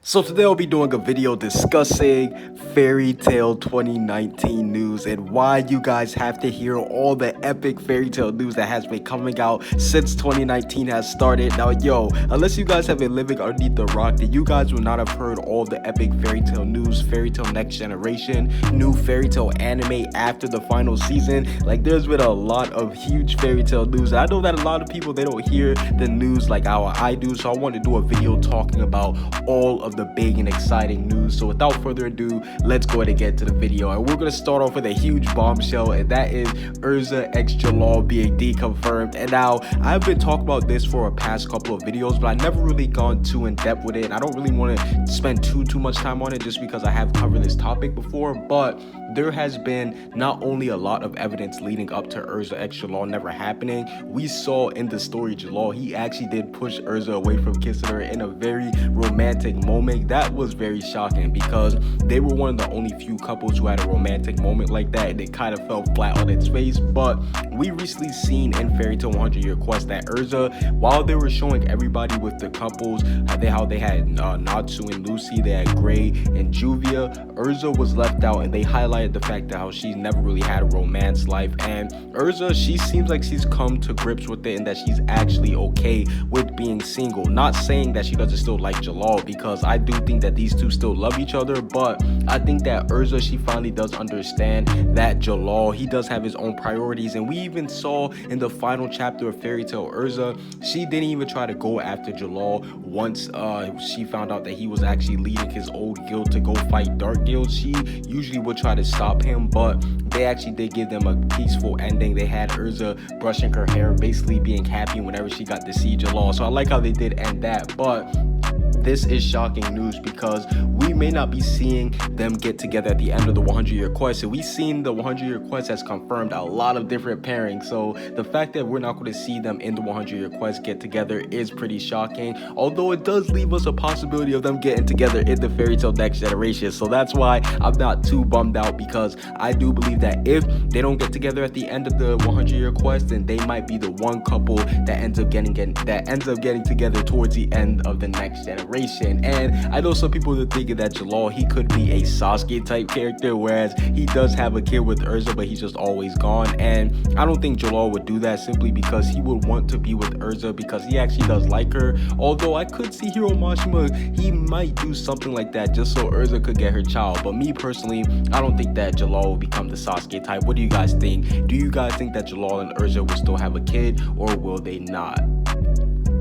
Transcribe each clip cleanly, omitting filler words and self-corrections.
So today I'll be doing a video discussing Fairy Tail 2019 news and why you guys have to hear all the epic Fairy Tail news that has been coming out since 2019 has started. Now unless you guys have been living underneath the rock, then you guys will not have heard all the epic Fairy Tail news, Fairy Tail Next Generation, new Fairy Tail anime after the final season. Like, there's been a lot of huge Fairy Tail news. I know that a lot of people, they don't hear the news like how I do, so I want to do a video talking about all of the big and exciting news. So without further ado, let's go ahead and get to the video, and we're going to start off with a huge bombshell, and that is Jerza x Jalal being deconfirmed. And now, I've been talking about this for a past couple of videos, but I never really gone too in depth with it, and I don't really want to spend too much time on it just because I have covered this topic before. But there has been not only a lot of evidence leading up to Jerza x Jalal never happening. We saw in the story Jalal, he actually did push Jerza away from kissing her in a very romantic moment. That was very shocking because they were one of the only few couples who had a romantic moment like that, and it kind of fell flat on its face. But we recently seen in Fairy Tail 100 Year Quest that Jerza, while they were showing everybody with the couples, how they had Natsu and Lucy, they had Gray and Juvia, Jerza was left out, and they highlighted the fact that how she's never really had a romance life. And Jerza, she seems like she's come to grips with it and that she's actually okay with being single. Not saying that she doesn't still like Jalal, because I do think that these two still love each other, but I think that Jerza, she finally does understand that Jalal, he does have his own priorities. And we even saw in the final chapter of Fairy Tail Jerza, she didn't even try to go after Jalal once she found out that he was actually leading his old guild to go fight Dark Guild. She usually would try to stop him, but they actually did give them a peaceful ending. They had Jerza brushing her hair, basically being happy whenever she got to see Jalal. So I like how they did end that. But this is shocking news because we may not be seeing them get together at the end of the 100 Year Quest. So we've seen the 100 Year Quest has confirmed a lot of different pairings. So the fact that we're not going to see them in the 100 Year Quest get together is pretty shocking. Although it does leave us a possibility of them getting together in the Fairy Tail Next Generation. So that's why I'm not too bummed out, because I do believe that if they don't get together at the end of the 100 Year Quest, then they might be the one couple that ends up getting together towards the end of the Next Generation. And I know some people are thinking that Jalal, he could be a Sasuke type character, whereas he does have a kid with Jerza, but he's just always gone. And I don't think Jalal would do that, simply because he would want to be with Jerza because he actually does like her. Although I could see Hiro Mashima, he might do something like that just so Jerza could get her child. But me personally, I don't think that Jalal will become the Sasuke type. What do you guys think? Do you guys think that Jalal and Jerza will still have a kid, or will they not?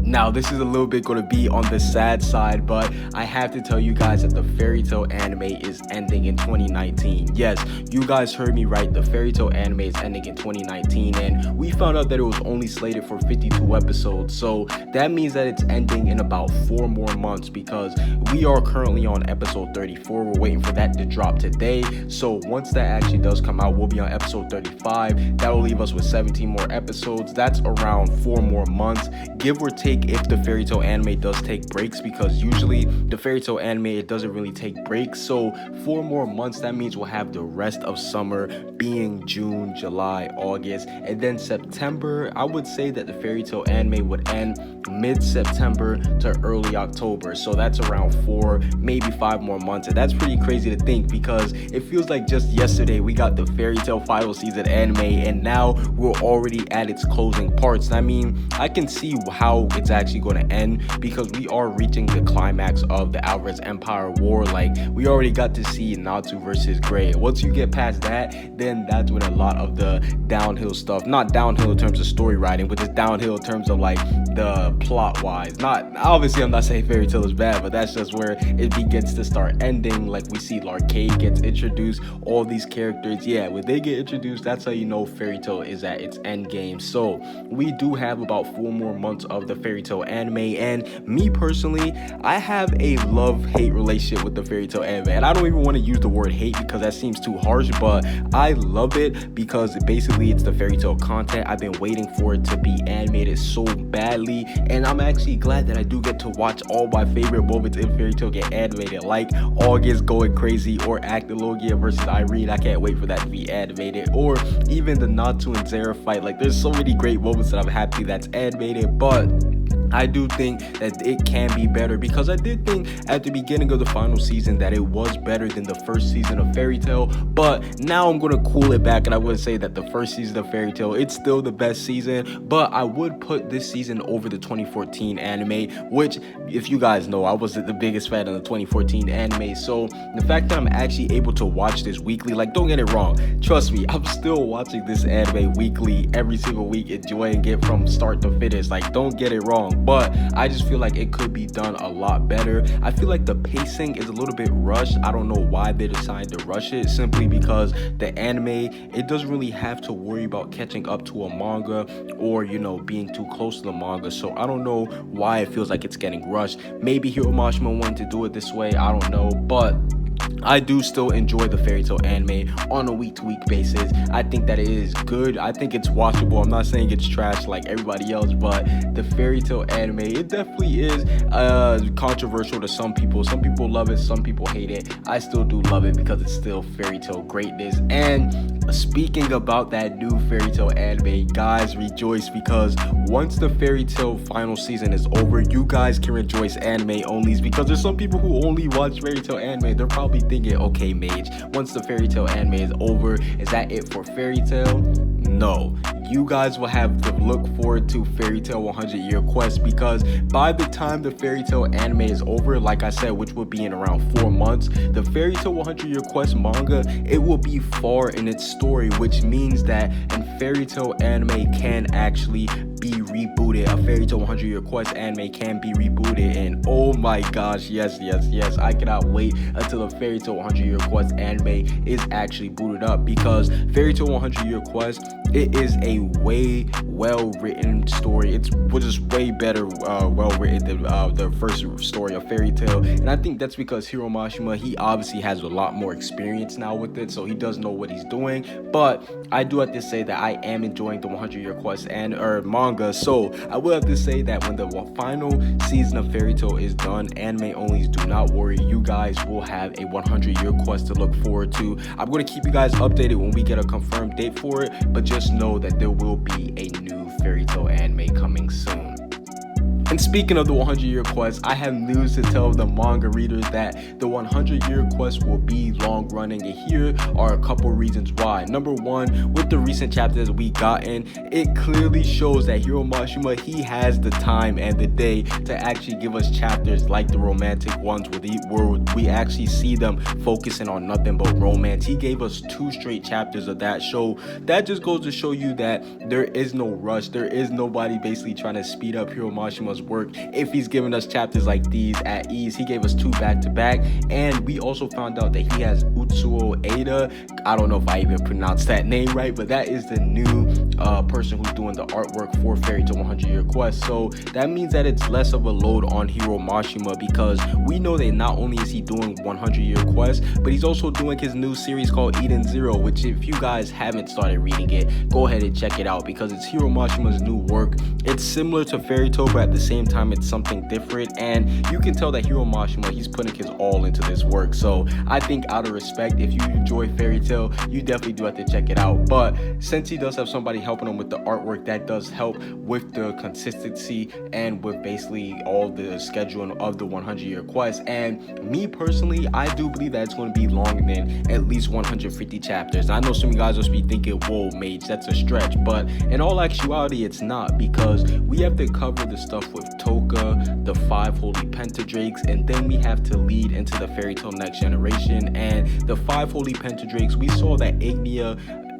Now, this is a little bit going to be on the sad side, but I have to tell you guys that the Fairy Tail anime is ending in 2019. Yes, you guys heard me right. The Fairy Tail anime is ending in 2019, and we found out that it was only slated for 52 episodes. So that means that it's ending in about 4 more months, because we are currently on episode 34. We're waiting for that to drop today. So once that actually does come out, we'll be on episode 35. That will leave us with 17 more episodes. That's around 4 more months, give or take, if the Fairy Tail anime does take breaks, because usually the Fairy Tail anime, it doesn't really take breaks. So 4 more months, that means we'll have the rest of summer being June, July, August, and then September. I would say that the Fairy Tail anime would end mid-September to early October. So that's around 4, maybe 5 more months, and that's pretty crazy to think, because it feels like just yesterday we got the Fairy Tail final season anime, and now we're already at its closing parts. I mean, I can see how it's actually going to end, because we are reaching the climax of the Alvarez Empire War. Like, we already got to see Natsu versus Gray. Once you get past that, then that's when a lot of the downhill stuff, not downhill in terms of story writing, but just downhill in terms of like the plot wise. Not obviously, I'm not saying Fairy Tail is bad, but that's just where it begins to start ending. Like, we see Larcade gets introduced, all these characters, yeah, when they get introduced, that's how you know Fairy Tail is at its end game. So we do have about 4 more months of the Fairy Tail anime, and me personally, I have a love-hate relationship with the Fairy Tail anime, and I don't even want to use the word hate because that seems too harsh, but I love it because basically it's the Fairy Tail content. I've been waiting for it to be animated so badly, and I'm actually glad that I do get to watch all my favorite moments in Fairy Tail get animated, like August going crazy, or Actilogia versus Irene. I can't wait for that to be animated, or even the Natsu and Zera fight. Like, there's so many great moments that I'm happy that's animated. But I do think that it can be better, because I did think at the beginning of the final season that it was better than the first season of Fairy Tail, but now I'm going to cool it back and I would say that the first season of Fairy Tail, it's still the best season, but I would put this season over the 2014 anime, which, if you guys know, I wasn't the biggest fan of the 2014 anime, so the fact that I'm actually able to watch this weekly, like, don't get it wrong, trust me, I'm still watching this anime weekly, every single week, enjoying it from start to finish, like, don't get it wrong. But I just feel like it could be done a lot better. I feel like the pacing is a little bit rushed. I don't know why they decided to rush it, simply because the anime, it doesn't really have to worry about catching up to a manga or, you know, being too close to the manga. So I don't know why it feels like it's getting rushed. Maybe Hiro Mashima wanted to do it this way, I don't know, but I do still enjoy the Fairy Tail anime on a week-to-week basis. I think that it is good. I think it's watchable. I'm not saying it's trash like everybody else, but the Fairy Tail anime, it definitely is controversial to some people. Some people love it, some people hate it. I still do love it because it's still Fairy Tail greatness. And speaking about that new Fairy Tail anime, guys, rejoice, because once the Fairy Tail final season is over, you guys can rejoice anime onlys, because there's some people who only watch Fairy Tail anime. They're probably thinking, okay, Mage, once the Fairy Tail anime is over, is that it for Fairy Tail? No, you guys will have to look forward to Fairy Tail 100 Year Quest, because by the time the Fairy Tail anime is over, like I said, which would be in around 4 months, the Fairy Tail 100 Year Quest manga, it will be far in its story, which means that a Fairy Tail anime can actually be rebooted. A Fairy Tail 100 Year Quest anime can be rebooted, and oh my gosh, yes, I cannot wait until the Fairy Tail 100 Year Quest anime is actually booted up, because Fairy Tail 100 Year Quest, it is a way well-written story. It's just way better well-written than the first story of Fairy Tail, and I think that's because Hiro Mashima, he obviously has a lot more experience now with it, so he does know what he's doing. But I do have to say that I am enjoying the 100 Year Quest and manga, so I will have to say that when the final season of Fairy Tail is done, anime onlys, do not worry, you guys will have a 100 Year Quest to look forward to. I'm going to keep you guys updated when we get a confirmed date for it, but just know that there will be a new Fairy Tail anime coming soon. And speaking of the 100 Year Quest, I have news to tell the manga readers that the 100 Year Quest will be long running, and here are a couple reasons why. Number one, with the recent chapters we gotten, it clearly shows that Hiro Mashima, he has the time and the day to actually give us chapters like the romantic ones where we actually see them focusing on nothing but romance. He gave us 2 straight chapters of that show. That just goes to show you that there is no rush. There is nobody basically trying to speed up Hiro Mashima's work. If he's giving us chapters like these at ease, he gave us 2 back-to-back, and we also found out that he has Utsuo Ada. I don't know if I even pronounced that name right, but that is the new person who's doing the artwork for Fairy Tail 100 Year Quest. So that means that it's less of a load on Hiro Mashima, because we know that not only is he doing 100 Year Quest, but he's also doing his new series called Eden Zero, which if you guys haven't started reading it, go ahead and check it out, because it's Hiro Mashima's new work. It's similar to Fairy Tail, but at the same time it's something different, and you can tell that Hiro Mashima, he's putting his all into this work. So I think out of respect, if you enjoy Fairy Tail, you definitely do have to check it out. But since he does have somebody helping him with the artwork, that does help with the consistency and with basically all the scheduling of the 100 Year Quest. And me personally, I do believe that it's going to be longer than at least 150 chapters. I know some of you guys will be thinking, whoa, Mage, that's a stretch, but in all actuality it's not, because we have to cover the stuff with Toka, the 5 Holy Pentadrakes, and then we have to lead into the Fairy Tail Next Generation. And the 5 Holy Pentadrakes, we saw that Ignia,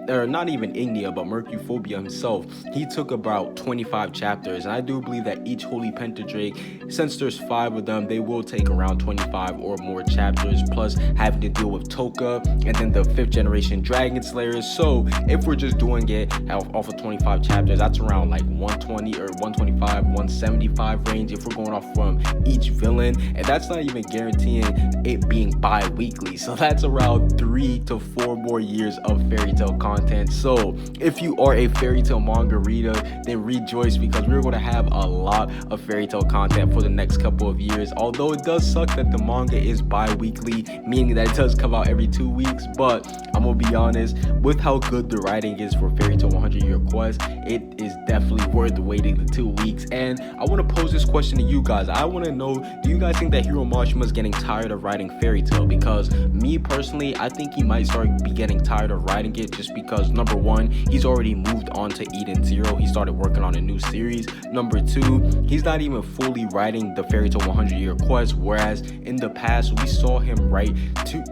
or not even Ignia, but Mercuphobia himself, he took about 25 chapters, and I do believe that each Holy Pentadrake, since there's 5 of them, they will take around 25 or more chapters, plus having to deal with Toka and then the 5th generation Dragon Slayers. So if we're just doing it off of 25 chapters, that's around like 120 or 125, 175 range if we're going off from each villain, and that's not even guaranteeing it being bi-weekly. So that's around 3 to 4 more years of Fairy Tail content. content. So if you are a Fairy Tail manga reader, then rejoice, because we're going to have a lot of Fairy Tail content for the next couple of years. Although it does suck that the manga is bi-weekly, meaning that it does come out every 2 weeks, but I'm gonna be honest, with how good the writing is for Fairy Tail 100 Year Quest, it is definitely worth waiting the 2 weeks. And I want to pose this question to you guys. I want to know, do you guys think that Hiro Mashima is getting tired of writing Fairy Tail? Because me personally, I think he might be getting tired of writing it, just because number one, he's already moved on to Eden Zero. He started working on a new series. Number two, he's not even fully writing the Fairy Tail 100 Year Quest, whereas in the past we saw him write two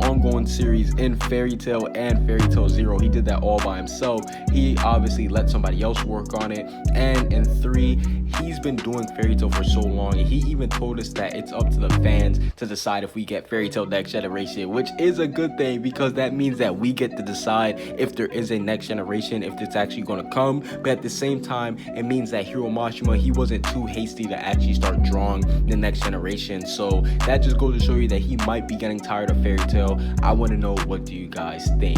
ongoing series in Fairy Tail and Fairy Tail Zero. He did that all by himself. He obviously let somebody else work on it. And in 3, he's been doing Fairy Tail for so long, and he even told us that it's up to the fans to decide if we get Fairy Tail Next Generation, which is a good thing, because that means that we get to decide if there is a next generation, if it's actually going to come. But at the same time, it means that Hiro Mashima, he wasn't too hasty to actually start drawing the next generation. So that just goes to show you that he might be getting tired of Fairy Tail. I want to know, what do you guys think?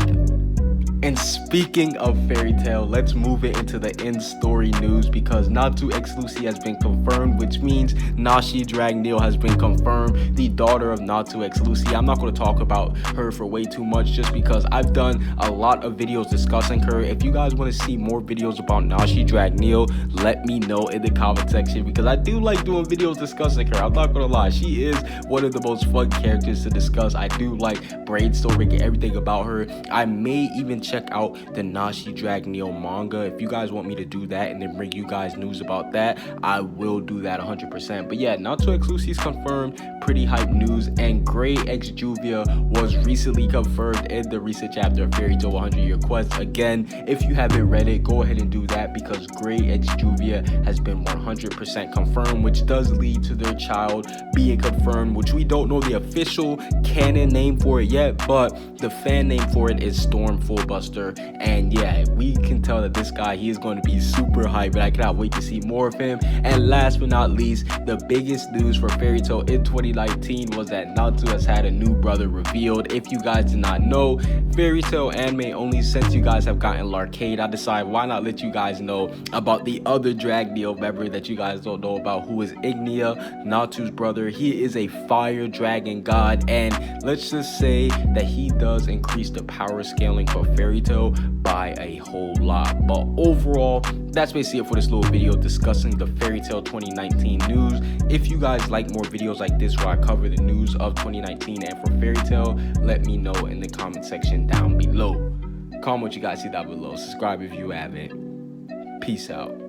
And speaking of Fairy Tail, let's move it into the in-story news, because Natsu X Lucy has been confirmed, which means Nashi Dragneel has been confirmed, the daughter of Natsu X Lucy. I'm not going to talk about her for way too much, just because I've done a lot of videos discussing her. If you guys want to see more videos about Nashi Dragneel, let me know in the comment section, because I do like doing videos discussing her. I'm not going to lie, she is one of the most fun characters to discuss. I do like brainstorming everything about her. I may even check out the Nashi Dragneel manga. If you guys want me to do that and then bring you guys news about that, I will do that 100%. But yeah, Natsu X Lucy's confirmed, pretty hype news. And Grey X Juvia was recently confirmed in the recent chapter of Fairy Tail 100 Year Quest. Again, if you haven't read it, go ahead and do that, because Grey X Juvia has been 100% confirmed, which does lead to their child being confirmed, which we don't know the official canon name for it yet, but the fan name for it is Storm Fullbuster. And yeah, we can tell that this guy, he is going to be super hype, and I cannot wait to see more of him. And last but not least, the biggest news for Fairy Tail in 2019 was that Natsu has had a new brother revealed. If you guys did not know, Fairy Tail anime only, since you guys have gotten Larcade, I decided why not let you guys know about the other Dragneel member that you guys don't know about, who is Ignia, Natsu's brother. He is a fire dragon god, and let's just say that he does increase the power scaling for Fairy Tail by a whole lot. But overall, that's basically it for this little video discussing the Fairy Tail 2019 news. If you guys like more videos like this where I cover the news of 2019 and for Fairy Tail, let me know in the comment section down below. Comment what you guys see down below. Subscribe if you haven't. Peace out.